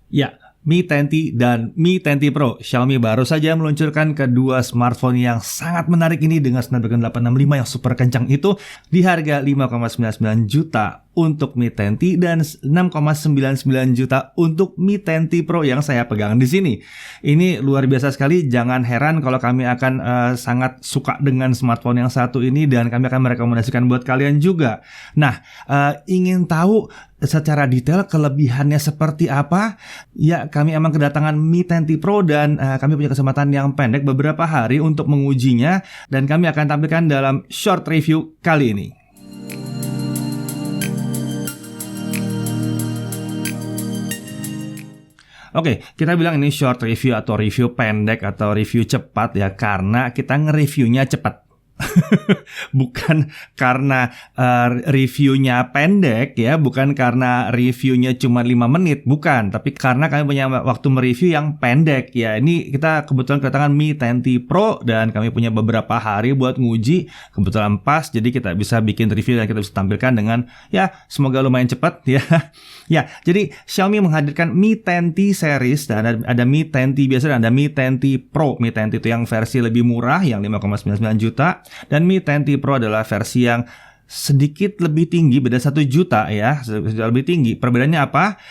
Ya, Mi 10T dan Mi 10T Pro. Xiaomi baru saja meluncurkan kedua smartphone yang sangat menarik ini dengan Snapdragon 865 yang super kencang itu di harga 5,99 juta untuk Mi 10T dan 6,99 juta untuk Mi 10T Pro yang saya pegang di sini. Ini luar biasa sekali, jangan heran kalau kami akan sangat suka dengan smartphone yang satu ini dan kami akan merekomendasikan buat kalian juga. Nah, ingin tahu secara detail kelebihannya seperti apa? Ya, kami emang kedatangan Mi 10T Pro dan kami punya kesempatan yang pendek beberapa hari untuk mengujinya dan kami akan tampilkan dalam short review kali ini. Oke, kita bilang ini short review atau review pendek atau review cepat ya karena kita nge-reviewnya cepat. Bukan karena reviewnya pendek ya, bukan karena reviewnya cuma 5 menit, bukan, tapi karena kami punya waktu mereview yang pendek ya. Ini kita kebetulan kedatangan Mi 10T Pro dan kami punya beberapa hari buat nguji, kebetulan pas, jadi kita bisa bikin review dan kita bisa tampilkan dengan ya semoga lumayan cepat ya. Ya, jadi Xiaomi menghadirkan Mi 10T series dan ada Mi 10T biasa dan ada Mi 10T Pro. Mi 10T itu yang versi lebih murah yang 5,99 juta. Dan Mi 10T Pro adalah versi yang sedikit lebih tinggi, beda 1 juta ya, lebih tinggi. Perbedaannya apa?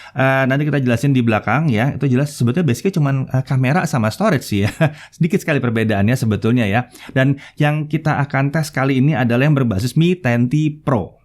Nanti kita jelasin di belakang ya. Itu jelas sebetulnya basicnya cuma kamera sama storage sih ya. Sedikit sekali perbedaannya sebetulnya ya. Dan yang kita akan tes kali ini adalah yang berbasis Mi 10T Pro.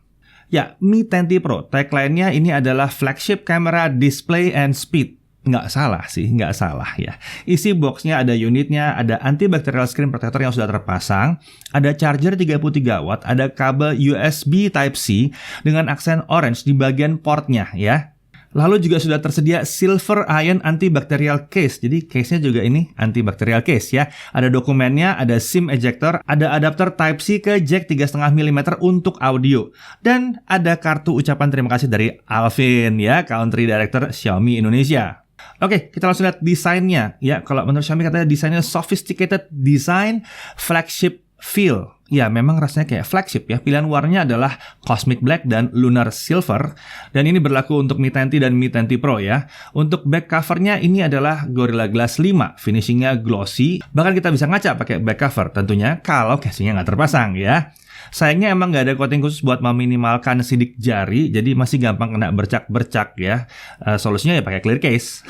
Ya, Mi 10T Pro, tagline-nya ini adalah flagship camera, display, and speed. Nggak salah sih, nggak salah ya. Isi boxnya ada unitnya, ada antibacterial screen protector yang sudah terpasang, ada charger 33 watt, ada kabel USB Type-C dengan aksen orange di bagian portnya ya. Lalu juga sudah tersedia silver ion antibacterial case. Jadi case-nya juga ini antibacterial case ya. Ada dokumennya, ada SIM ejector, ada adapter Type-C ke jack 3,5 mm untuk audio. Dan ada kartu ucapan terima kasih dari Alvin ya, Country Director Xiaomi Indonesia. Oke, kita langsung lihat desainnya ya. Kalau menurut Xiaomi katanya desainnya sophisticated design, flagship feel. Ya, memang rasanya kayak flagship ya. Pilihan warnanya adalah Cosmic Black dan Lunar Silver. Dan ini berlaku untuk Mi 10T dan Mi 10T Pro ya. Untuk back covernya ini adalah Gorilla Glass 5. Finishingnya glossy. Bahkan kita bisa ngaca pakai back cover tentunya kalau casingnya nggak terpasang ya. Sayangnya emang nggak ada coating khusus buat meminimalkan sidik jari, jadi masih gampang kena bercak-bercak ya. Solusinya ya pakai clear case.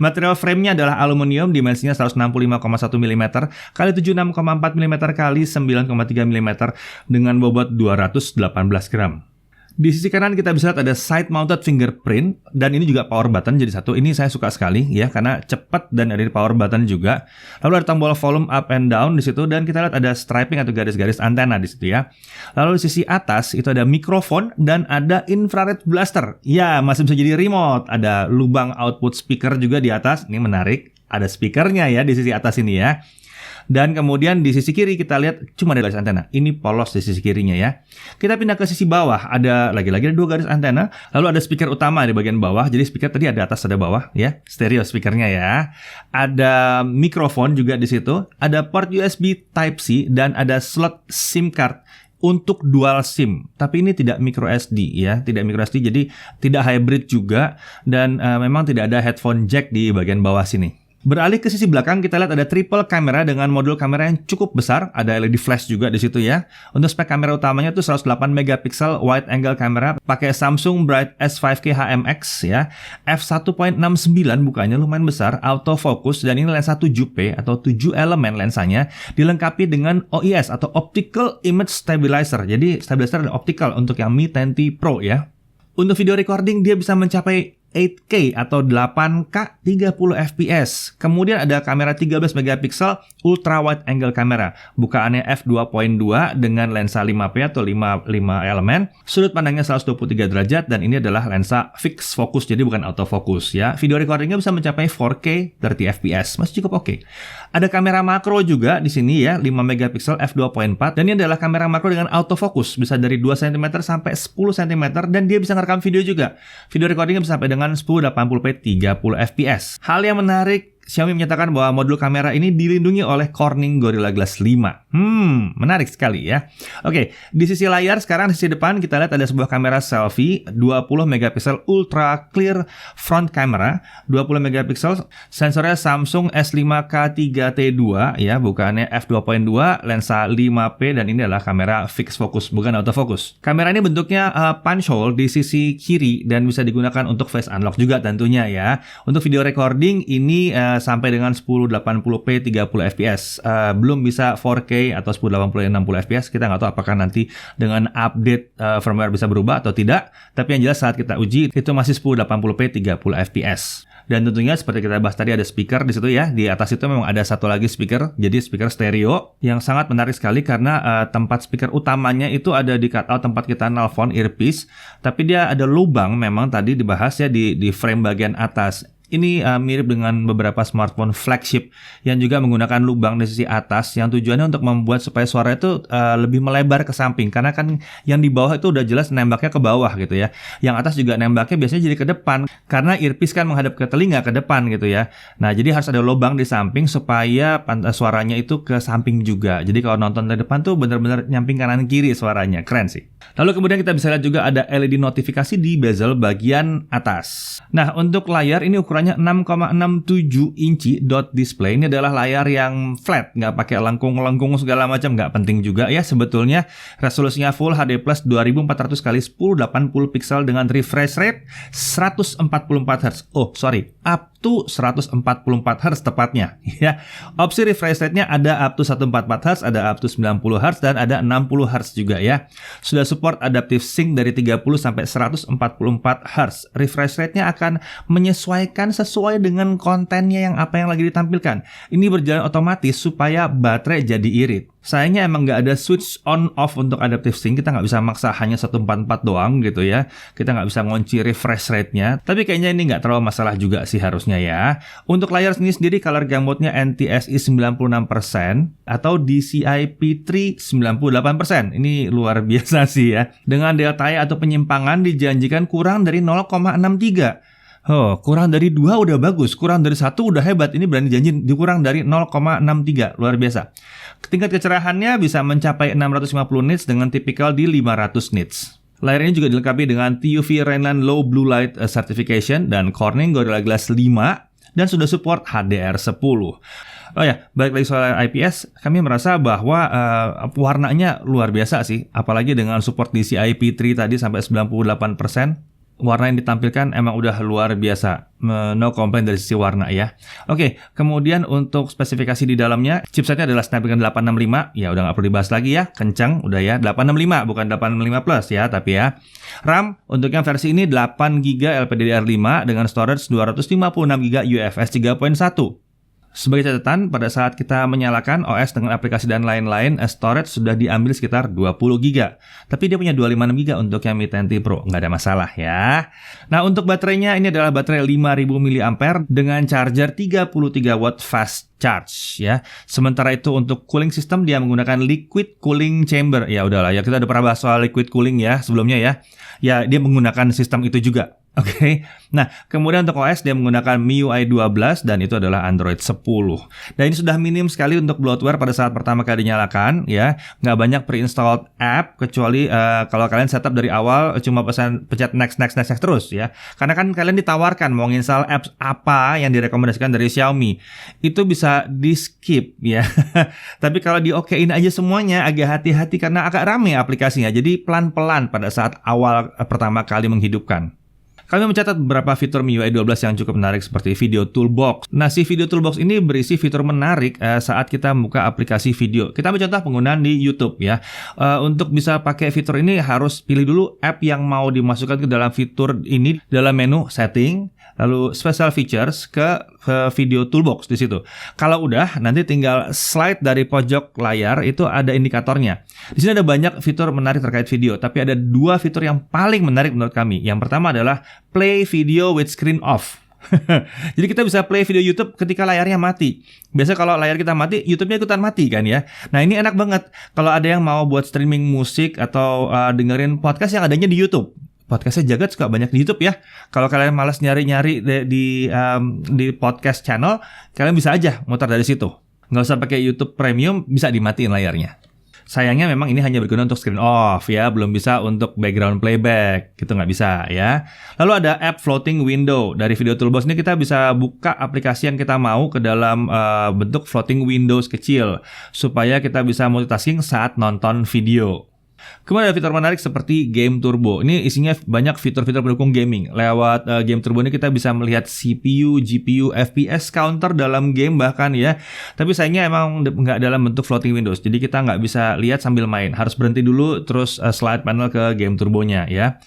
Material frame-nya adalah aluminium, dimensinya 165,1 mm kali 76,4 mm kali 9,3 mm dengan bobot 218 gram. Di sisi kanan kita bisa lihat ada side mounted fingerprint dan ini juga power button jadi satu. Ini saya suka sekali ya karena cepat dan ada di power button juga. Lalu ada tombol volume up and down di situ dan kita lihat ada striping atau garis-garis antena di situ ya. Lalu di sisi atas itu ada mikrofon dan ada infrared blaster. Ya, masih bisa jadi remote. Ada lubang output speaker juga di atas. Ini menarik. Ada speakernya ya di sisi atas ini ya. Dan kemudian di sisi kiri kita lihat cuma ada garis antena. Ini polos di sisi kirinya ya. Kita pindah ke sisi bawah. Ada lagi-lagi ada 2 garis antena. Lalu ada speaker utama di bagian bawah. Jadi speaker tadi ada atas ada bawah ya. Stereo speakernya ya. Ada mikrofon juga di situ. Ada port USB Type-C dan ada slot SIM card untuk dual SIM. Tapi ini tidak micro SD ya, tidak micro SD jadi tidak hybrid juga dan memang tidak ada headphone jack di bagian bawah sini. Beralih ke sisi belakang, kita lihat ada triple kamera dengan modul kamera yang cukup besar. Ada LED flash juga di situ ya. Untuk spek kamera utamanya itu 108 megapiksel wide angle kamera, pakai Samsung Bright S5K HMX ya. f1.69 bukanya lumayan besar, autofocus dan ini lensa 7P atau 7 elemen lensanya dilengkapi dengan OIS atau Optical Image Stabilizer. Jadi stabilizer dan optical untuk yang Mi 10T Pro ya. Untuk video recording dia bisa mencapai 8K atau 8K 30 fps. Kemudian ada kamera 13 megapiksel ultra wide angle kamera. Bukaannya f2.2 dengan lensa 5P atau 5 elemen. Sudut pandangnya 123 derajat dan ini adalah lensa fixed focus jadi bukan autofocus ya. Video recordingnya bisa mencapai 4K 30 fps. Masih cukup oke. Ada kamera makro juga di sini ya, 5 megapiksel f2.4 dan ini adalah kamera makro dengan autofocus bisa dari 2 cm sampai 10 cm dan dia bisa ngerekam video juga. Video recordingnya bisa sampai dengan 1080p 30 fps. Hal yang menarik, Xiaomi menyatakan bahwa modul kamera ini dilindungi oleh Corning Gorilla Glass 5. Menarik sekali ya. Oke, di sisi layar sekarang di sisi depan kita lihat ada sebuah kamera selfie 20 megapiksel ultra clear front camera, 20 megapiksel, sensornya Samsung S5K3T2 ya, bukannya f2.2, lensa 5P dan ini adalah kamera fixed focus bukan autofocus. Kamera ini bentuknya punch hole di sisi kiri dan bisa digunakan untuk face unlock juga tentunya ya. Untuk video recording ini sampai dengan 1080p 30 fps. Belum bisa 4K atau 1080 60 fps, kita nggak tahu apakah nanti dengan update firmware bisa berubah atau tidak, tapi yang jelas saat kita uji itu masih 1080p 30 fps. Dan tentunya seperti kita bahas tadi ada speaker di situ ya, di atas itu memang ada satu lagi speaker, jadi speaker stereo yang sangat menarik sekali karena tempat speaker utamanya itu ada di cutout tempat kita nelfon earpiece, tapi dia ada lubang memang tadi dibahas ya di frame bagian atas. Ini mirip dengan beberapa smartphone flagship yang juga menggunakan lubang di sisi atas yang tujuannya untuk membuat supaya suara itu lebih melebar ke samping. Karena kan yang di bawah itu udah jelas nembaknya ke bawah gitu ya. Yang atas juga nembaknya biasanya jadi ke depan. Karena earpiece kan menghadap ke telinga ke depan gitu ya. Nah jadi harus ada lubang di samping supaya suaranya itu ke samping juga. Jadi kalau nonton dari depan tuh benar-benar nyamping kanan kiri suaranya. Keren sih. Lalu kemudian kita bisa lihat juga ada LED notifikasi di bezel bagian atas. Nah untuk layar ini ukuran 6,67 inci dot display. Ini adalah layar yang flat, nggak pakai lengkung-lengkung segala macam, nggak penting juga ya sebetulnya. Resolusinya Full HD Plus 2400 x 1080 pixel dengan refresh rate 144 Hz. Up to 144 Hz tepatnya ya. Opsi refresh rate-nya ada up to 144 Hz, ada up to 90 Hz dan ada 60 Hz juga ya. Sudah support adaptive sync dari 30 sampai 144 Hz. Refresh rate-nya akan menyesuaikan sesuai dengan kontennya yang apa yang lagi ditampilkan. Ini berjalan otomatis supaya baterai jadi irit. Sayangnya emang nggak ada switch on off untuk adaptive sync. Kita nggak bisa maksa hanya 144 doang gitu ya. Kita nggak bisa ngunci refresh rate-nya. Tapi kayaknya ini nggak terlalu masalah juga sih harusnya ya. Untuk layar sendiri color gamutnya NTSC 96% atau DCI-P3 98%. Ini luar biasa sih ya. Dengan delta I atau penyimpangan dijanjikan kurang dari 0,63. Kurang dari 2 udah bagus, kurang dari 1 udah hebat. Ini berani janji dikurang dari 0,63, luar biasa. Tingkat kecerahannya bisa mencapai 650 nits dengan tipikal di 500 nits. Layar ini juga dilengkapi dengan TUV Rheinland Low Blue Light Certification dan Corning Gorilla Glass 5 dan sudah support HDR10. Oh ya, balik lagi soal IPS, kami merasa bahwa warnanya luar biasa sih, apalagi dengan support DCI P3 tadi sampai 98%. Warna yang ditampilkan emang udah luar biasa, no complaint dari sisi warna ya. Oke, kemudian untuk spesifikasi di dalamnya, chipsetnya adalah Snapdragon 865, ya udah nggak perlu dibahas lagi ya, kencang udah ya, 865 bukan 865 plus ya, tapi ya. RAM untuk yang versi ini 8GB LPDDR5 dengan storage 256GB UFS 3.1. Sebagai catatan, pada saat kita menyalakan OS dengan aplikasi dan lain-lain, storage sudah diambil sekitar 20GB. Tapi dia punya 256GB untuk yang Mi 10T Pro, nggak ada masalah ya. Nah, untuk baterainya ini adalah baterai 5000 mAh dengan charger 33W fast charge ya. Sementara itu untuk cooling system dia menggunakan liquid cooling chamber. Ya udahlah ya, kita udah pernah bahas soal liquid cooling ya sebelumnya ya. Ya, dia menggunakan sistem itu juga. Oke. Nah, kemudian untuk OS dia menggunakan MIUI 12 dan itu adalah Android 10. Dan ini sudah minim sekali untuk bloatware pada saat pertama kali dinyalakan ya. Nggak banyak pre-installed app kecuali kalau kalian setup dari awal cuma pencet next terus ya. Karena kan kalian ditawarkan mau install apps apa yang direkomendasikan dari Xiaomi. Itu bisa di-skip ya. Tapi kalau di-okein aja semuanya agak hati-hati karena agak rame aplikasinya. Jadi pelan-pelan pada saat awal pertama kali menghidupkan. Kami mencatat beberapa fitur MIUI 12 yang cukup menarik seperti Video Toolbox. Nah, si Video Toolbox ini berisi fitur menarik saat kita membuka aplikasi video. Kita ambil contoh penggunaan di YouTube ya. Untuk bisa pakai fitur ini harus pilih dulu app yang mau dimasukkan ke dalam fitur ini dalam menu Setting, lalu Special Features ke Video Toolbox di situ. Kalau udah, nanti tinggal slide dari pojok layar itu ada indikatornya. Di sini ada banyak fitur menarik terkait video, tapi ada 2 fitur yang paling menarik menurut kami. Yang pertama adalah Play Video with Screen Off. Jadi kita bisa play video YouTube ketika layarnya mati. Biasa kalau layar kita mati, YouTube-nya ikutan mati kan ya. Nah ini enak banget kalau ada yang mau buat streaming musik atau dengerin podcast yang adanya di YouTube. Podcastnya Jagat suka banyak di YouTube ya. Kalau kalian malas nyari-nyari di podcast channel, kalian bisa aja muter dari situ. nggak usah pakai YouTube Premium, bisa dimatiin layarnya. Sayangnya memang ini hanya berguna untuk screen off ya, belum bisa untuk background playback, gitu nggak bisa ya. Lalu ada app floating window. Dari Video Toolbox ini kita bisa buka aplikasi yang kita mau ke dalam bentuk floating windows kecil, supaya kita bisa multitasking saat nonton video. Kemudian ada fitur menarik seperti Game Turbo. Ini isinya banyak fitur-fitur pendukung gaming. Lewat Game Turbo ini kita bisa melihat CPU, GPU, FPS counter dalam game bahkan ya. Tapi sayangnya emang nggak dalam bentuk floating windows. Jadi kita nggak bisa lihat sambil main. Harus berhenti dulu terus slide panel ke Game Turbonya ya.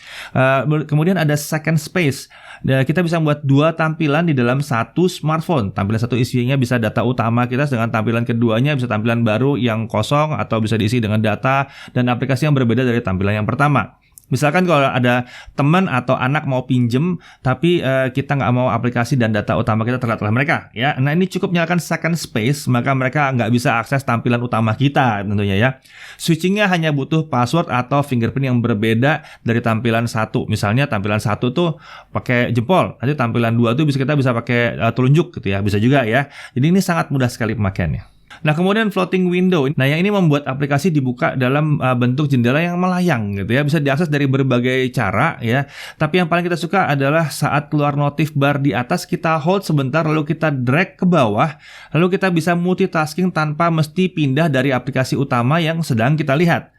Kemudian ada Second Space. Kita bisa membuat dua tampilan di dalam satu smartphone. Tampilan satu isinya bisa data utama kita, dengan tampilan keduanya bisa tampilan baru yang kosong atau bisa diisi dengan data dan aplikasi yang berbeda dari tampilan yang pertama. Misalkan kalau ada teman atau anak mau pinjem, tapi kita nggak mau aplikasi dan data utama kita terlihat oleh mereka, ya. Nah ini cukup nyalakan Second Space, maka mereka nggak bisa akses tampilan utama kita tentunya ya. Switchingnya hanya butuh password atau fingerprint yang berbeda dari tampilan satu. Misalnya tampilan satu tuh pakai jempol, nanti tampilan dua tuh kita bisa pakai telunjuk gitu ya, bisa juga ya. Jadi ini sangat mudah sekali pemakaiannya. Nah kemudian floating window, nah yang ini membuat aplikasi dibuka dalam bentuk jendela yang melayang gitu ya, bisa diakses dari berbagai cara ya. Tapi yang paling kita suka adalah saat keluar notif bar di atas, kita hold sebentar lalu kita drag ke bawah, lalu kita bisa multitasking tanpa mesti pindah dari aplikasi utama yang sedang kita lihat.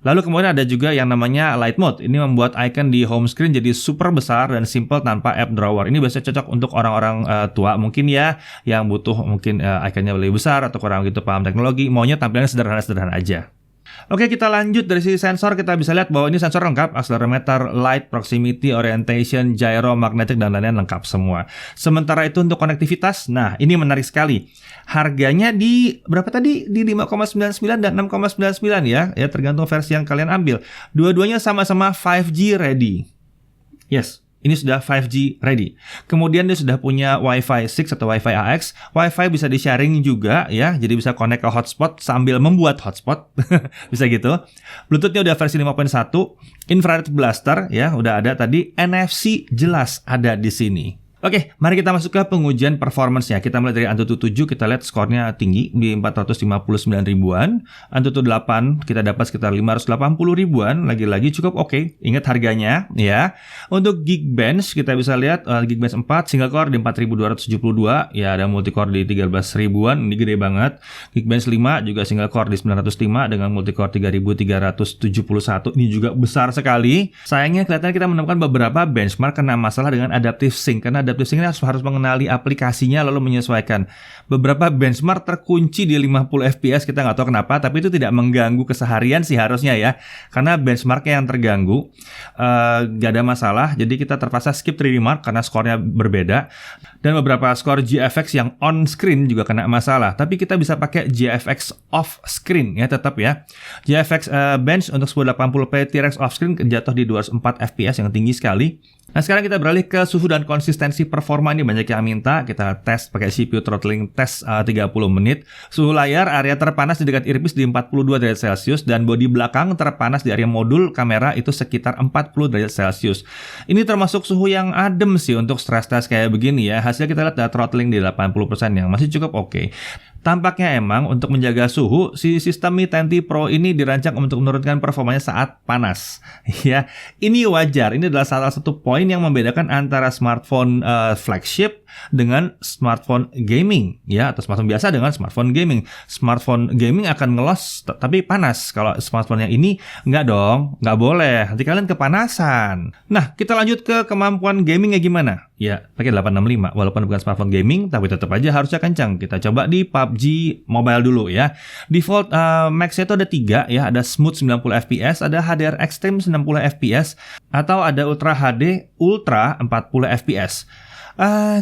Lalu kemudian ada juga yang namanya Light Mode. Ini membuat icon di home screen jadi super besar dan simple tanpa app drawer. Ini biasanya cocok untuk orang-orang tua mungkin ya, yang butuh mungkin iconnya lebih besar atau kurang gitu paham teknologi, maunya tampilannya sederhana-sederhana aja. Oke, kita lanjut dari sisi sensor. Kita bisa lihat bahwa ini sensor lengkap, accelerometer, light, proximity, orientation, gyro, magnetic, dan lain-lain lengkap semua. Sementara itu untuk konektivitas, nah ini menarik sekali. Harganya di berapa tadi? Di 5,99 dan 6,99 ya, tergantung versi yang kalian ambil. Dua-duanya sama-sama 5G ready. Yes. Ini sudah 5G ready. Kemudian dia sudah punya Wi-Fi 6 atau Wi-Fi AX. Wi-Fi bisa di-sharing juga ya. Jadi bisa connect ke hotspot sambil membuat hotspot. Bisa gitu. Bluetooth-nya udah versi 5.1. Infrared blaster ya, udah ada tadi. NFC jelas ada di sini. Oke, mari kita masuk ke pengujian performance-nya. Kita mulai dari Antutu 7, kita lihat skornya tinggi di 459 ribuan. Antutu 8 kita dapat sekitar 580 ribuan. Lagi-lagi cukup oke. Ingat harganya ya. Untuk Geekbench kita bisa lihat Geekbench 4 single core di 4272. Ya, ada multicore di 13 ribuan. Ini gede banget. Geekbench 5 juga single core di 905 dengan multicore 3371. Ini juga besar sekali. Sayangnya kelihatan kita menemukan beberapa benchmark kena masalah dengan adaptive sync, karena adaptive sync ini harus mengenali aplikasinya lalu menyesuaikan. Beberapa benchmark terkunci di 50 fps, kita nggak tahu kenapa, tapi itu tidak mengganggu keseharian sih harusnya ya, karena benchmarknya yang terganggu. Nggak ada masalah, jadi kita terpaksa skip 3D Mark karena skornya berbeda. Dan beberapa skor GFX yang on screen juga kena masalah, tapi kita bisa pakai GFX off screen ya, tetap ya. GFX bench untuk 1080p T-Rex off screen jatuh di 204 fps yang tinggi sekali. Nah sekarang kita beralih ke suhu dan konsistensi performa. Ini banyak yang minta kita tes pakai CPU throttling test 30 menit. Suhu layar area terpanas di dekat earpiece di 42 derajat Celcius, dan bodi belakang terpanas di area modul kamera itu sekitar 40 derajat Celcius. Ini termasuk suhu yang adem sih untuk stress test kayak begini ya. Hasil kita lihat ada throttling di 80% yang masih cukup oke. Tampaknya emang untuk menjaga suhu, si sistem Mi 10T Pro ini dirancang untuk menurunkan performanya saat panas. Ya, ini wajar. Ini adalah salah satu poin yang membedakan antara smartphone flagship dengan smartphone gaming, ya, atau smartphone biasa dengan smartphone gaming. Smartphone gaming akan ngelos tapi panas. Kalau smartphone yang ini enggak dong, nggak boleh. Nanti kalian kepanasan. Nah, kita lanjut ke kemampuan gamingnya gimana? Ya, pakai 865. Walaupun bukan smartphone gaming, tapi tetap aja harusnya kencang. Kita coba di PUBG Mobile dulu ya. Default max-nya itu ada 3 ya. Ada Smooth 90 fps, ada HDR Extreme 90 fps, atau ada Ultra HD Ultra 40 fps.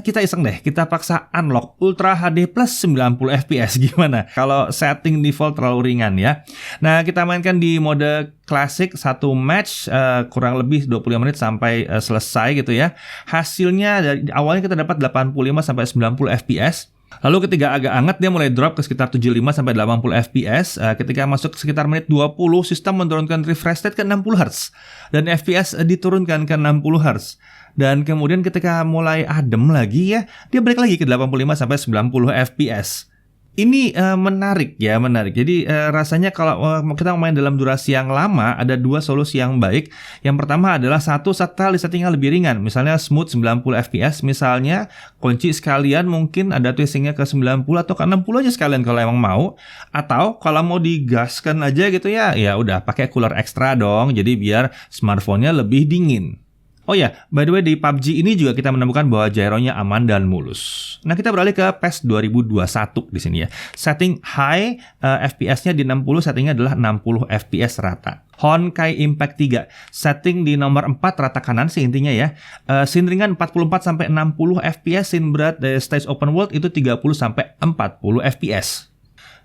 Kita iseng deh, kita paksa unlock Ultra HD plus 90 fps. Gimana kalau setting default terlalu ringan ya. Nah, kita mainkan di mode klasik, satu match kurang lebih 25 menit sampai selesai gitu ya. Hasilnya dari awalnya kita dapat 85 sampai 90 fps. Lalu ketika agak hangat dia mulai drop ke sekitar 75 sampai 80 fps. Ketika masuk sekitar menit 20, sistem menurunkan refresh rate ke 60 Hz dan fps diturunkan ke 60 Hz. Dan kemudian ketika mulai adem lagi ya, dia balik lagi ke 85 sampai 90 fps. Ini menarik ya, menarik. Jadi rasanya kalau kita main dalam durasi yang lama, ada dua solusi yang baik. Yang pertama adalah satu, setel settingnya lebih ringan. Misalnya smooth 90 fps, misalnya kunci sekalian mungkin ada twistingnya ke 90 atau ke 60 aja sekalian kalau emang mau. Atau kalau mau digaskan aja gitu ya, ya udah pakai cooler ekstra dong. Jadi biar smartphone-nya lebih dingin. Oh ya, by the way di PUBG ini juga kita menemukan bahwa gyronya aman dan mulus. Nah, kita beralih ke PES 2021 di sini ya. Setting high FPS-nya di 60, settingnya adalah 60 FPS rata. Honkai Impact 3, setting di nomor 4 rata kanan sih intinya ya. Scene ringan 44 sampai 60 FPS, scene berat stage open world itu 30 sampai 40 FPS.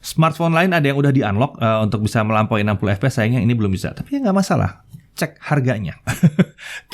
Smartphone lain ada yang udah di-unlock untuk bisa melampaui 60 FPS, sayangnya ini belum bisa. Tapi ya nggak masalah. Cek harganya.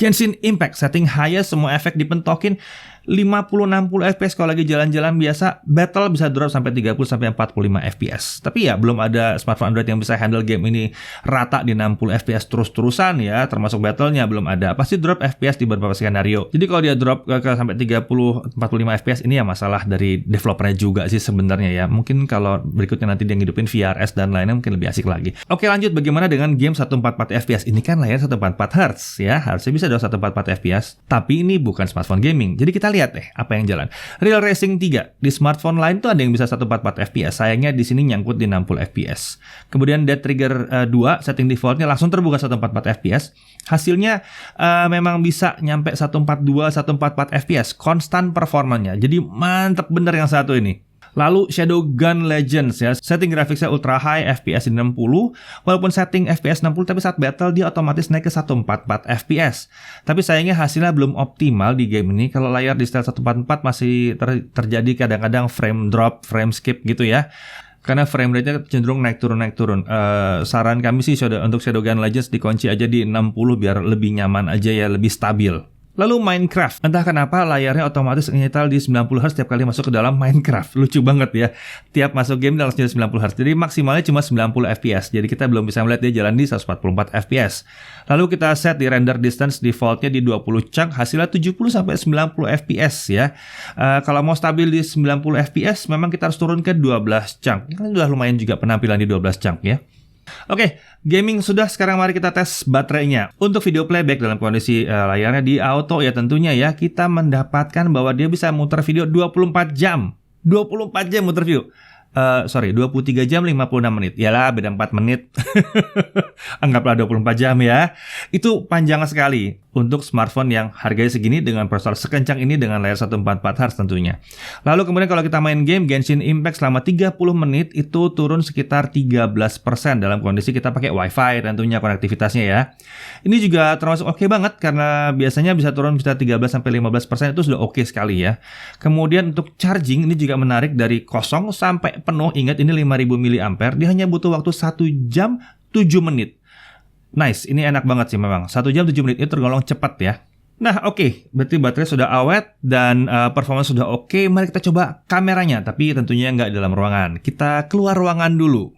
Genshin Impact setting highest, semua efek dipentokin 50-60 fps kalau lagi jalan-jalan biasa. Battle bisa drop sampai 30 sampai 45 fps. Tapi ya belum ada smartphone Android yang bisa handle game ini rata di 60 fps terus-terusan ya, termasuk battle-nya belum ada. Pasti drop fps di beberapa skenario. Jadi kalau dia drop ke sampai 30-45 fps ini ya masalah dari developernya juga sih sebenarnya ya. Mungkin kalau berikutnya nanti dia ngidupin VRS dan lainnya mungkin lebih asik lagi. Oke, lanjut, bagaimana dengan game 144 fps? Ini kan layar 144 Hz ya, harusnya bisa dong 144 fps. Tapi ini bukan smartphone gaming. Jadi kita lihat deh apa yang jalan. Real Racing 3 di smartphone lain tuh ada yang bisa 144 fps. Sayangnya di sini nyangkut di 60 fps. Kemudian Dead Trigger 2 setting defaultnya langsung terbuka 144 fps. Hasilnya memang bisa nyampe 142 144 fps konstan performanya. Jadi mantep bener yang satu ini. Lalu Shadowgun Legends ya, setting grafiknya ultra high, FPS di 60, walaupun setting FPS 60 tapi saat battle dia otomatis naik ke 144 FPS. Tapi sayangnya hasilnya belum optimal di game ini. Kalau layar di style 144 masih terjadi kadang-kadang frame drop, frame skip gitu ya. Karena frame rate-nya cenderung naik turun. Saran kami sih untuk Shadowgun Legends dikunci aja di 60 biar lebih nyaman aja ya, lebih stabil. Lalu Minecraft, entah kenapa layarnya otomatis nyetel di 90 Hz setiap kali masuk ke dalam Minecraft. Lucu banget ya, tiap masuk game langsung di 90 Hz. Jadi maksimalnya cuma 90 fps. Jadi kita belum bisa melihat dia jalan di 144 fps. Lalu kita set di render distance defaultnya di 20 chunk, hasilnya 70 sampai 90 fps ya. Kalau mau stabil di 90 fps, memang kita harus turun ke 12 chunk. Ini udah lumayan juga penampilan di 12 chunk ya. Oke, gaming sudah, sekarang mari kita tes baterainya. Untuk video playback dalam kondisi layarnya di auto ya tentunya ya, kita mendapatkan bahwa dia bisa muter video 24 jam. 24 jam muter video. 23 jam 56 menit. Yalah, beda 4 menit. Anggaplah 24 jam ya. Itu panjang sekali untuk smartphone yang harganya segini dengan prosesor sekencang ini dengan layar 144 Hz tentunya. Lalu kemudian kalau kita main game Genshin Impact selama 30 menit itu turun sekitar 13% dalam kondisi kita pakai WiFi tentunya konektivitasnya ya. Ini juga termasuk oke banget karena biasanya bisa turun bisa 13-15% itu sudah oke sekali ya. Kemudian untuk charging ini juga menarik dari kosong sampai penuh. Ingat ini 5000 mAh, dia hanya butuh waktu 1 jam 7 menit. Nice, ini enak banget sih memang. 1 jam 7 menit itu tergolong cepat ya. Nah oke, berarti baterai sudah awet dan performa sudah oke. Mari kita coba kameranya, tapi tentunya nggak dalam ruangan. Kita keluar ruangan dulu.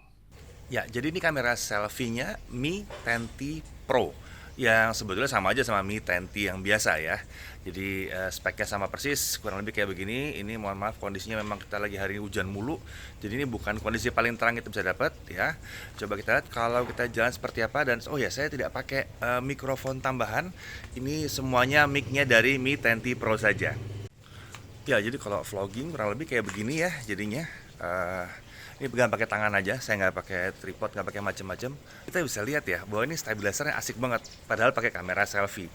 Ya, jadi ini kamera selfie-nya Mi 10T Pro yang sebetulnya sama aja sama Mi 10T yang biasa ya. Jadi speknya sama persis, kurang lebih kayak begini. Ini mohon maaf kondisinya memang kita lagi hari ini hujan mulu. Jadi ini bukan kondisi paling terang kita bisa dapat ya. Coba kita lihat kalau kita jalan seperti apa. Dan oh ya, saya tidak pakai mikrofon tambahan. Ini semuanya mic-nya dari Mi 10T Pro saja. Ya, jadi kalau vlogging kurang lebih kayak begini ya jadinya. Ini pegang pakai tangan aja, saya nggak pakai tripod, nggak pakai macam-macam. Kita bisa lihat ya bahwa ini stabilizernya asik banget, padahal pakai kamera selfie.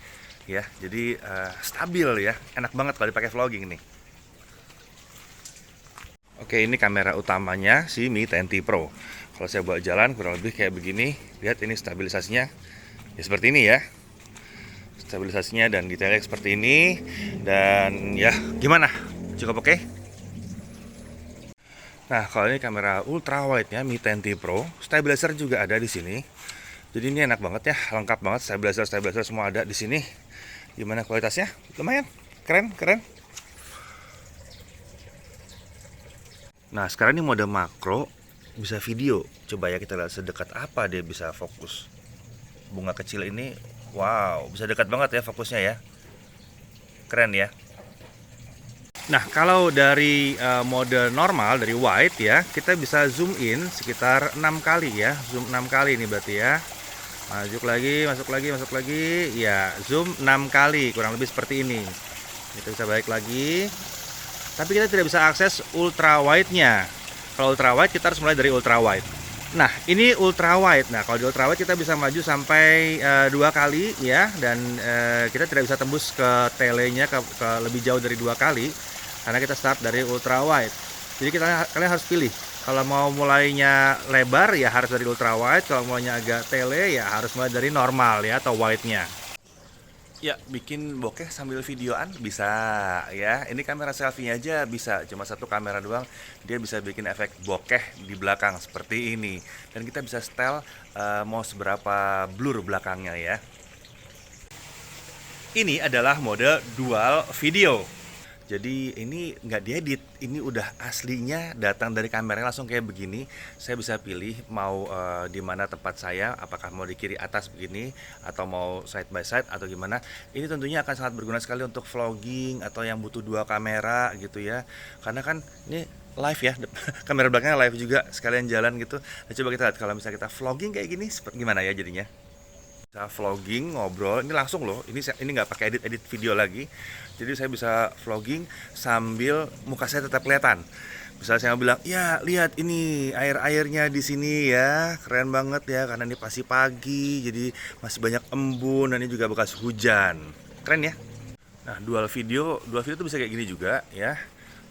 Ya, jadi stabil ya, enak banget kalau dipakai vlogging nih. Oke, ini kamera utamanya si Mi 10T Pro. Kalau saya bawa jalan kurang lebih kayak begini. Lihat ini stabilisasinya, ya seperti ini ya. Stabilisasinya dan detailnya seperti ini. Dan ya, gimana? Cukup oke? Nah, kalau ini kamera ultra wide ya Mi 10T Pro, stabilizer juga ada di sini. Jadi ini enak banget ya, lengkap banget stabilizer semua ada di sini. Gimana kualitasnya? Lumayan, keren. Nah, sekarang ini mode makro, bisa video. Coba ya kita lihat sedekat apa dia bisa fokus. Bunga kecil ini, wow, bisa dekat banget ya fokusnya ya. Keren ya. Nah, kalau dari mode normal, dari wide ya, kita bisa zoom in sekitar 6 kali ya. Zoom 6 kali ini berarti ya. Masuk lagi, masuk lagi, masuk lagi. Ya, zoom 6 kali, kurang lebih seperti ini. Kita bisa balik lagi. Tapi kita tidak bisa akses ultra wide-nya. Kalau ultra wide kita harus mulai dari ultra wide. Nah, ini ultra wide. Nah, kalau di ultra wide kita bisa maju sampai 2 kali ya, dan kita tidak bisa tembus ke telenya ke lebih jauh dari 2 kali karena kita start dari ultra wide. Jadi kalian harus pilih. Kalau mau mulainya lebar ya harus dari ultra wide, kalau mulainya agak tele ya harus mulai dari normal ya atau wide-nya. Ya, bikin bokeh sambil videoan bisa ya. Ini kamera selfie-nya aja bisa, cuma satu kamera doang. Dia bisa bikin efek bokeh di belakang seperti ini. Dan kita bisa setel mau seberapa blur belakangnya ya. Ini adalah mode dual video. Jadi ini nggak diedit, ini udah aslinya datang dari kameranya langsung kayak begini. Saya bisa pilih mau di mana tempat saya, apakah mau di kiri atas begini atau mau side by side atau gimana. Ini tentunya akan sangat berguna sekali untuk vlogging atau yang butuh 2 kamera gitu ya. Karena kan ini live ya, kamera belakangnya live juga sekalian jalan gitu. Nah, coba kita lihat kalau misalnya kita vlogging kayak gini, seperti gimana ya jadinya. Bisa vlogging, ngobrol, ini langsung loh, ini nggak pakai edit video lagi. Jadi saya bisa vlogging sambil muka saya tetap kelihatan. Misalnya saya bilang, ya lihat ini airnya di sini ya, keren banget ya, karena ini pasti pagi, jadi masih banyak embun, dan ini juga bekas hujan, keren ya. Nah, dual video tuh bisa kayak gini juga ya.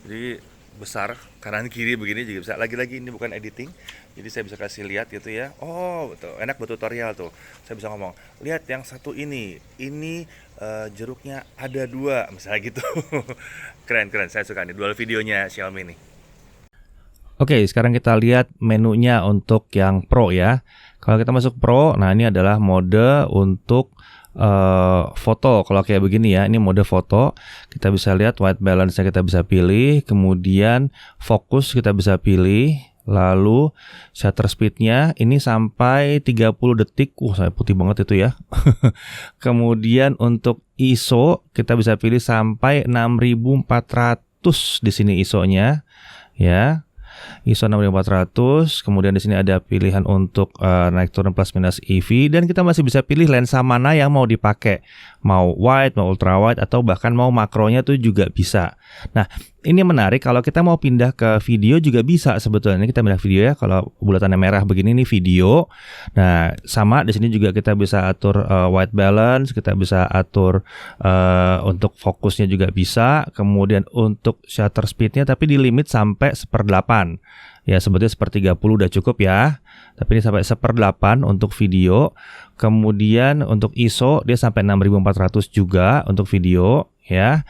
Jadi besar kanan kiri begini juga bisa. Lagi-lagi ini bukan editing, jadi saya bisa kasih lihat gitu ya. Oh betul, enak buat tutorial tuh. Saya bisa ngomong, lihat yang satu ini jeruknya ada 2 misalnya gitu. Keren, saya suka nih dual videonya Xiaomi nih. Oke, sekarang kita lihat menunya untuk yang Pro ya. Kalau kita masuk Pro, nah ini adalah mode untuk foto. Kalau kayak begini ya, ini mode foto. Kita bisa lihat white balance-nya kita bisa pilih, kemudian fokus kita bisa pilih, lalu shutter speed-nya ini sampai 30 detik. Saya putih banget itu ya. Kemudian untuk ISO kita bisa pilih sampai 6400 di sini ISO-nya ya. ISO 6400, kemudian di sini ada pilihan untuk naik turun plus minus EV, dan kita masih bisa pilih lensa mana yang mau dipakai, mau wide, mau ultra wide, atau bahkan mau makronya tuh juga bisa. Nah, ini menarik kalau kita mau pindah ke video juga bisa sebetulnya. Ini kita pindah video ya, kalau bulatannya merah begini nih video. Nah, sama di sini juga kita bisa atur white balance, kita bisa atur untuk fokusnya juga bisa, kemudian untuk shutter speednya tapi di limit sampai 1/8. Ya sebetulnya 1/30 udah cukup ya, tapi ini sampai 1/8 untuk video. Kemudian untuk ISO dia sampai 6400 juga untuk video ya.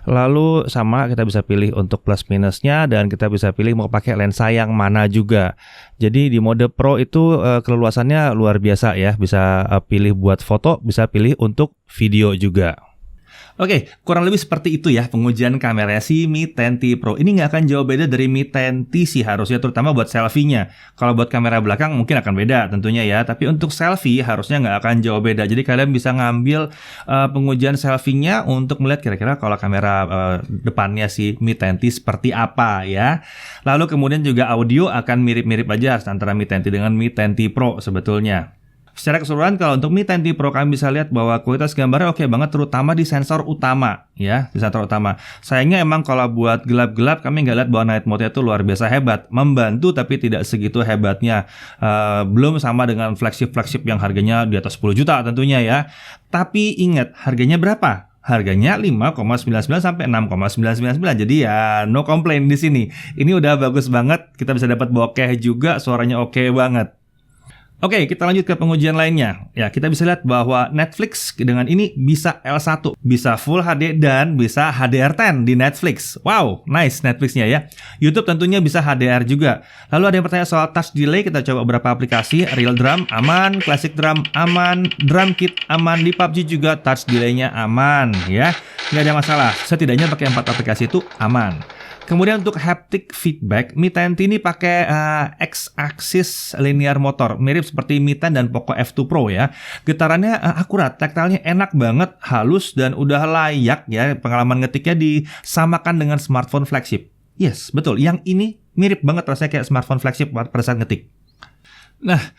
Lalu sama kita bisa pilih untuk plus minusnya, dan kita bisa pilih mau pakai lensa yang mana juga. Jadi di mode Pro itu keleluasannya luar biasa ya, bisa pilih buat foto, bisa pilih untuk video juga. Oke, kurang lebih seperti itu ya pengujian kamera si Mi 10T Pro. Ini nggak akan jauh beda dari Mi 10T sih harusnya, terutama buat selfie-nya. Kalau buat kamera belakang mungkin akan beda tentunya ya, tapi untuk selfie harusnya nggak akan jauh beda. Jadi kalian bisa ngambil pengujian selfie-nya untuk melihat kira-kira kalau kamera depannya si Mi 10T seperti apa ya. Lalu kemudian juga audio akan mirip-mirip aja antara Mi 10T dengan Mi 10T Pro sebetulnya. Secara keseluruhan kalau untuk Mi 10T Pro kalian bisa lihat bahwa kualitas gambarnya oke banget, terutama di sensor utama ya, di sensor utama. Sayangnya emang kalau buat gelap-gelap kami nggak lihat bahwa night mode-nya itu luar biasa hebat, membantu tapi tidak segitu hebatnya. Belum sama dengan flagship yang harganya di atas 10 juta tentunya ya. Tapi ingat harganya berapa? Harganya 5,99 sampai 6,999. Jadi ya no complaint di sini. Ini udah bagus banget, kita bisa dapat bokeh juga, suaranya oke banget. Oke, kita lanjut ke pengujian lainnya. Ya, kita bisa lihat bahwa Netflix dengan ini bisa L1, bisa Full HD, dan bisa HDR10 di Netflix. Wow, nice Netflixnya ya. YouTube tentunya bisa HDR juga. Lalu ada yang bertanya soal touch delay, kita coba beberapa aplikasi. Real Drum aman, Classic Drum aman, Drum Kit aman, di PUBG juga touch delay-nya aman ya. Nggak ada masalah, setidaknya pakai 4 aplikasi itu aman. Kemudian untuk haptic feedback, Mi 10T ini pakai X-axis linear motor, mirip seperti Mi 10 dan Poco F2 Pro ya. Getarannya akurat, taktilnya enak banget, halus dan udah layak ya. Pengalaman ngetiknya disamakan dengan smartphone flagship. Yes, betul. Yang ini mirip banget rasanya kayak smartphone flagship pada saat ngetik. Nah,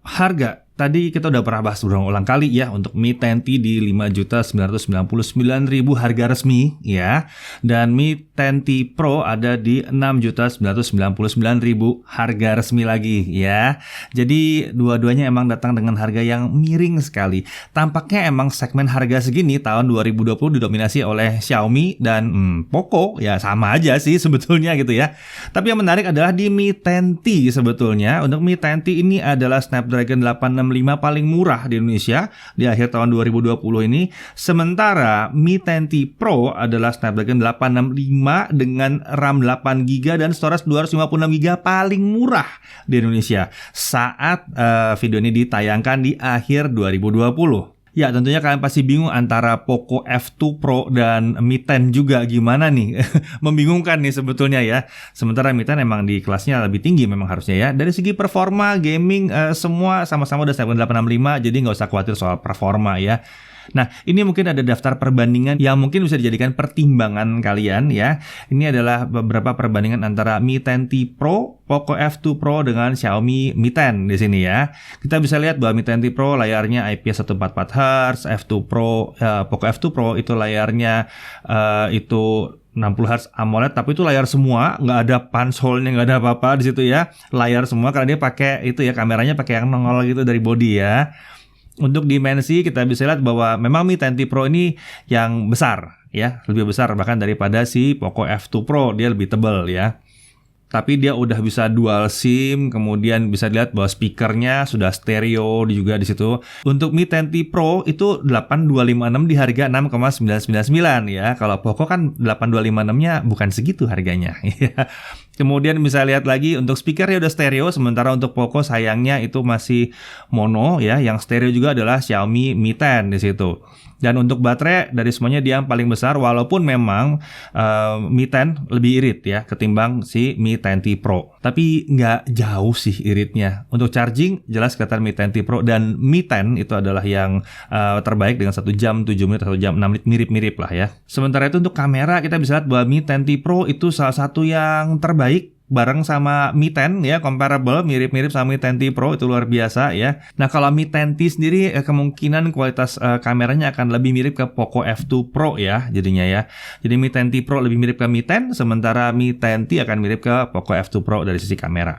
harga. Tadi kita udah pernah bahas berulang kali ya untuk Mi 10T di 5.999.000 harga resmi ya. Dan Mi 10T Pro ada di 6.999.000 harga resmi lagi ya. Jadi dua-duanya emang datang dengan harga yang miring sekali. Tampaknya emang segmen harga segini tahun 2020 didominasi oleh Xiaomi dan Poco ya, sama aja sih sebetulnya gitu ya. Tapi yang menarik adalah di Mi 10T sebetulnya. Untuk Mi 10T ini adalah Snapdragon 865 paling murah di Indonesia di akhir tahun 2020 ini. Sementara Mi 10T Pro adalah Snapdragon 865 dengan RAM 8GB dan storage 256GB paling murah di Indonesia saat video ini ditayangkan di akhir 2020. Ya, tentunya kalian pasti bingung antara Poco F2 Pro dan Mi 10 juga gimana nih. Membingungkan nih sebetulnya ya. Sementara Mi 10 emang di kelasnya lebih tinggi memang harusnya ya. Dari segi performa, gaming, semua sama-sama udah Snapdragon 865, jadi nggak usah khawatir soal performa ya. Nah, ini mungkin ada daftar perbandingan yang mungkin bisa dijadikan pertimbangan kalian ya. Ini adalah beberapa perbandingan antara Mi 10T Pro, Poco F2 Pro dengan Xiaomi Mi 10 di sini ya. Kita bisa lihat bahwa Mi 10T Pro layarnya IPS 144Hz, F2 Pro, Poco F2 Pro itu layarnya itu 60Hz AMOLED, tapi itu layar semua, nggak ada punch hole-nya, nggak ada apa-apa di situ ya. Layar semua karena dia pakai itu ya, kameranya pakai yang nongol gitu dari body ya. Untuk dimensi kita bisa lihat bahwa memang Mi 10T Pro ini yang besar ya, lebih besar bahkan daripada si Poco F2 Pro, dia lebih tebal ya. Tapi dia udah bisa dual SIM, kemudian bisa dilihat bahwa speakernya sudah stereo juga di situ. Untuk Mi 10T Pro itu 8256 di harga 6,999 ya. Kalau Poco kan 8256-nya bukan segitu harganya. Kemudian bisa lihat lagi untuk speakernya udah stereo, sementara untuk Poco sayangnya itu masih mono ya. Yang stereo juga adalah Xiaomi Mi 10 di situ. Dan untuk baterai dari semuanya dia yang paling besar, walaupun memang Mi 10 lebih irit ya ketimbang si Mi 10T Pro. Tapi nggak jauh sih iritnya. Untuk charging jelas kelihatan Mi 10T Pro dan Mi 10 itu adalah yang terbaik dengan 1 jam 7 menit atau jam 6 menit, mirip-mirip lah ya. Sementara itu untuk kamera kita bisa lihat bahwa Mi 10T Pro itu salah satu yang terbaik bareng sama Mi 10 ya, comparable, mirip-mirip sama Mi 10T Pro, itu luar biasa ya. Nah, kalau Mi 10T sendiri kemungkinan kualitas kameranya akan lebih mirip ke Poco F2 Pro ya jadinya ya. Jadi Mi 10T Pro lebih mirip ke Mi 10, sementara Mi 10T akan mirip ke Poco F2 Pro dari sisi kamera.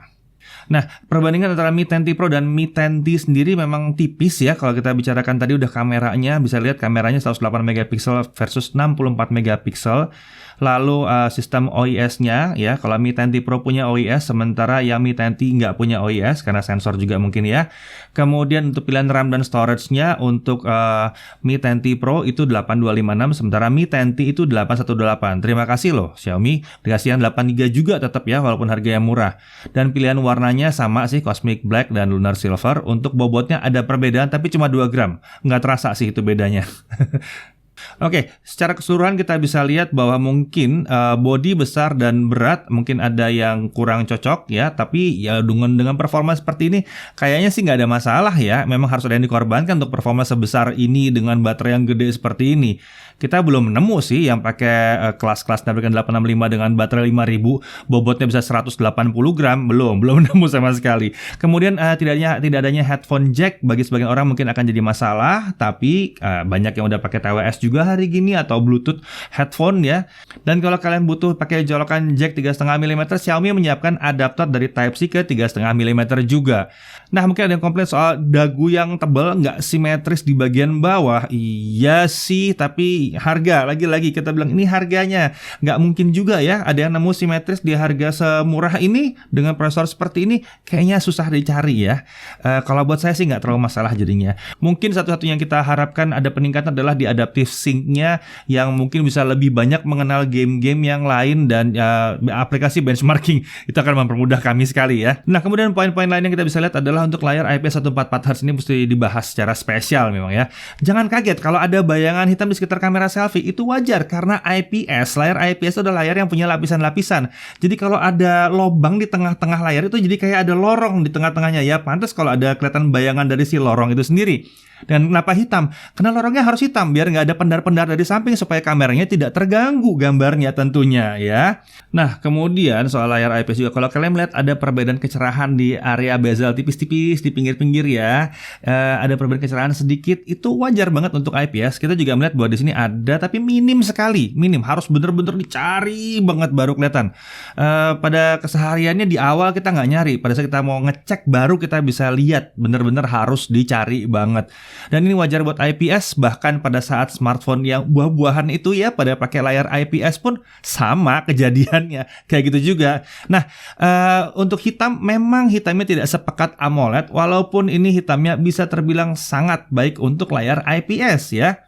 Nah, perbandingan antara Mi 10T Pro dan Mi 10T sendiri memang tipis ya. Kalau kita bicarakan tadi udah kameranya, bisa lihat kameranya 108 megapiksel versus 64 megapiksel. Lalu sistem OIS-nya ya, kalau Mi 10T Pro punya OIS, sementara yang Mi 10T nggak punya OIS karena sensor juga mungkin ya. Kemudian untuk pilihan RAM dan storage-nya untuk Mi 10T Pro itu 8256, sementara Mi 10T itu 818. Terima kasih loh Xiaomi, dikasih yang 8GB juga tetap ya walaupun harga yang murah. Dan pilihan warnanya sama sih, Cosmic Black dan Lunar Silver. Untuk bobotnya ada perbedaan tapi cuma 2 gram. Nggak terasa sih itu bedanya. Oke, secara keseluruhan kita bisa lihat bahwa mungkin bodi besar dan berat mungkin ada yang kurang cocok ya, tapi ya dengan performa seperti ini kayaknya sih nggak ada masalah ya. Memang harus ada yang dikorbankan untuk performa sebesar ini dengan baterai yang gede seperti ini. Kita belum nemu sih yang pakai kelas-kelas Snapdragon 865 dengan baterai 5000, bobotnya bisa 180 gram, belum nemu sama sekali. Kemudian tidak adanya headphone jack bagi sebagian orang mungkin akan jadi masalah, tapi banyak yang udah pakai TWS juga hari gini atau Bluetooth headphone ya. Dan kalau kalian butuh pakai jolokan jack 3,5 mm, Xiaomi menyiapkan adaptor dari Type-C ke 3,5 mm juga. Nah, mungkin ada yang komplain soal dagu yang tebal nggak simetris di bagian bawah. Iya sih, tapi harga, lagi-lagi kita bilang ini harganya nggak mungkin juga ya ada yang nemu simetris di harga semurah ini dengan prosesor seperti ini, kayaknya susah dicari ya. Kalau buat saya sih nggak terlalu masalah jadinya. Mungkin satu-satunya yang kita harapkan ada peningkatan adalah di adaptive sync-nya yang mungkin bisa lebih banyak mengenal game-game yang lain dan aplikasi benchmarking itu akan mempermudah kami sekali ya. Nah, kemudian poin-poin lain yang kita bisa lihat adalah untuk layar IPS 144Hz ini mesti dibahas secara spesial memang ya. Jangan kaget kalau ada bayangan hitam di sekitar kamera kamera selfie itu wajar karena IPS, layar IPS itu adalah layar yang punya lapisan-lapisan. Jadi kalau ada lobang di tengah-tengah layar itu jadi kayak ada lorong di tengah-tengahnya ya. Pantas kalau ada kelihatan bayangan dari si lorong itu sendiri. Dan kenapa hitam? Karena lorongnya harus hitam biar nggak ada pendar-pendar dari samping supaya kameranya tidak terganggu gambarnya tentunya ya. Nah kemudian soal layar IPS juga kalau kalian melihat ada perbedaan kecerahan di area bezel tipis-tipis di pinggir-pinggir ya, ada perbedaan kecerahan sedikit, itu wajar banget untuk IPS. Kita juga melihat bahwa di sini ada tapi minim sekali, minim, harus bener-bener dicari banget baru kelihatan. Pada kesehariannya di awal kita nggak nyari, pada saat kita mau ngecek baru kita bisa lihat, bener-bener harus dicari banget. Dan ini wajar buat IPS, bahkan pada saat smartphone yang buah-buahan itu ya pada pakai layar IPS pun sama kejadiannya, kayak gitu juga. Nah, untuk hitam memang hitamnya tidak sepekat AMOLED, walaupun ini hitamnya bisa terbilang sangat baik untuk layar IPS ya.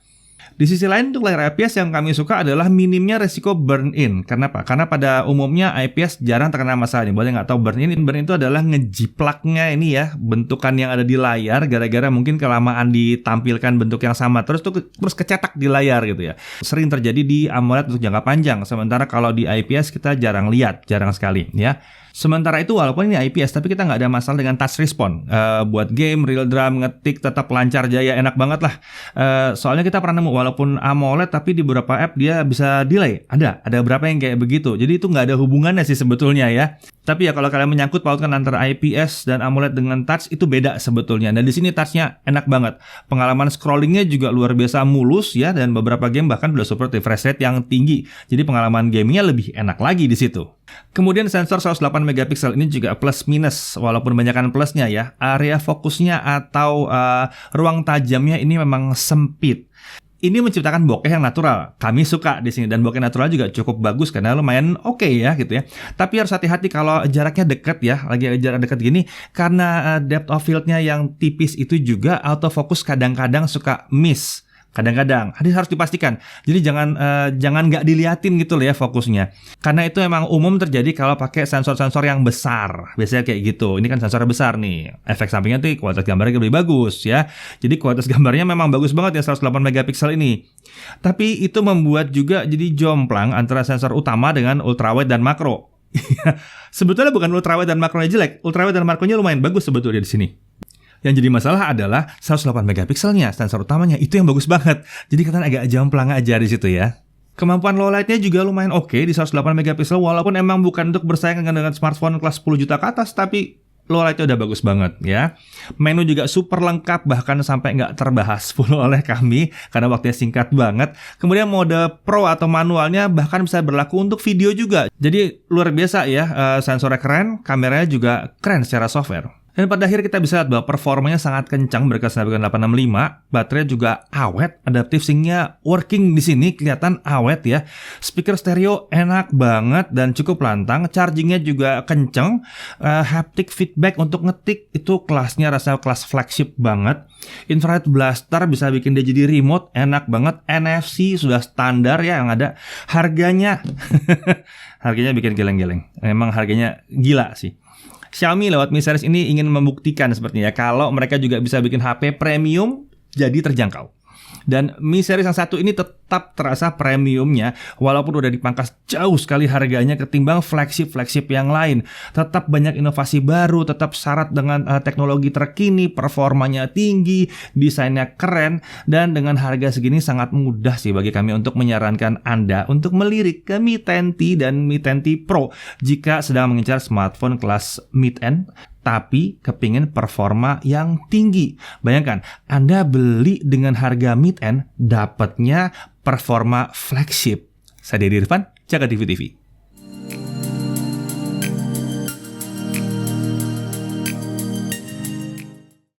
Di sisi lain untuk layar IPS yang kami suka adalah minimnya resiko burn-in. Kenapa? Karena pada umumnya IPS jarang terkena masalah ini. Boleh nggak tahu burn-in? Burn-in itu adalah ngejiplaknya ini ya, bentukan yang ada di layar gara-gara mungkin kelamaan ditampilkan bentuk yang sama terus kecetak di layar gitu ya. Sering terjadi di AMOLED untuk jangka panjang. Sementara kalau di IPS kita jarang lihat, jarang sekali ya. Sementara itu walaupun ini IPS tapi kita nggak ada masalah dengan touch response. Buat game, real drum, ngetik tetap lancar jaya, enak banget lah. Soalnya kita pernah nemu walaupun AMOLED tapi di beberapa app dia bisa delay. Ada beberapa yang kayak begitu. Jadi itu nggak ada hubungannya sih sebetulnya ya. Tapi ya kalau kalian menyangkut pautkan antara IPS dan AMOLED dengan touch itu beda sebetulnya. Dan di sini touchnya enak banget. Pengalaman scrollingnya juga luar biasa mulus ya, dan beberapa game bahkan udah support refresh rate yang tinggi. Jadi pengalaman gamingnya lebih enak lagi di situ. Kemudian sensor 108 megapiksel ini juga plus minus, walaupun banyakkan plusnya ya. Area fokusnya atau ruang tajamnya ini memang sempit. Ini menciptakan bokeh yang natural. Kami suka di sini, dan bokeh natural juga cukup bagus karena lumayan oke ya gitu ya. Tapi harus hati-hati kalau jaraknya dekat ya, lagi jarak dekat gini, karena depth of field-nya yang tipis itu juga autofocus kadang-kadang suka miss. Kadang-kadang harus dipastikan. Jadi jangan nggak diliatin gitu loh ya fokusnya. Karena itu emang umum terjadi kalau pakai sensor-sensor yang besar. Biasanya kayak gitu. Ini kan sensor besar nih. Efek sampingnya tuh kualitas gambarnya lebih bagus ya. Jadi kualitas gambarnya memang bagus banget ya 108 megapiksel ini. Tapi itu membuat juga jadi jomplang antara sensor utama dengan ultrawide dan makro. Sebetulnya bukan ultrawide dan makronya jelek. Ultrawide dan makronya lumayan bagus sebetulnya di sini. Yang jadi masalah adalah 108 megapikselnya, sensor utamanya itu yang bagus banget. Jadi kelihatan agak jomplang aja di situ ya. Kemampuan low light-nya juga lumayan oke di 108 megapiksel, walaupun emang bukan untuk bersaing dengan smartphone kelas 10 juta ke atas, tapi low light-nya udah bagus banget ya. Menu juga super lengkap, bahkan sampai nggak terbahas full oleh kami karena waktunya singkat banget. Kemudian mode pro atau manualnya bahkan bisa berlaku untuk video juga. Jadi luar biasa ya, sensornya keren, kameranya juga keren secara software. Dan pada akhir kita bisa lihat bahwa performanya sangat kencang berkat Snapdragon 865, baterai juga awet, adaptive sync-nya working di sini kelihatan awet ya. Speaker stereo enak banget dan cukup lantang, chargingnya juga kenceng, haptic feedback untuk ngetik itu kelasnya rasa kelas flagship banget. Infrared blaster bisa bikin dia jadi remote, enak banget. NFC sudah standar ya yang ada. Harganya harganya bikin geleng-geleng. Memang harganya gila sih. Xiaomi lewat Mi Series ini ingin membuktikan sepertinya kalau mereka juga bisa bikin HP premium jadi terjangkau. Dan Mi Series yang satu ini tetap terasa premiumnya walaupun udah dipangkas jauh sekali harganya ketimbang flagship-flagship yang lain. Tetap banyak inovasi baru, tetap syarat dengan teknologi terkini, performanya tinggi, desainnya keren, dan dengan harga segini sangat mudah sih bagi kami untuk menyarankan Anda untuk melirik ke Mi 10T dan Mi 10T Pro jika sedang mengincar smartphone kelas mid-end tapi kepingin performa yang tinggi. Bayangkan, Anda beli dengan harga mid-end, dapatnya performa flagship. Saya Dedi Irfan, Jaga TV TV.